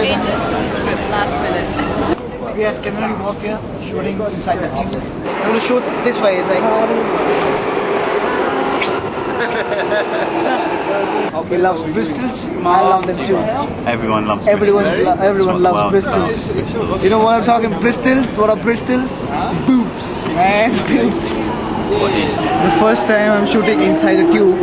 changes to the script last minute. We are at Canary Wharf here, shooting inside the tube. I'm going to shoot this way, it's like... He loves Bristols, I love them too. Everyone loves Everyone Bristol. loves Bristols. You know what I'm talking? Bristols? What are Bristols? Boobs, man, boobs. The first time I'm shooting inside a tube.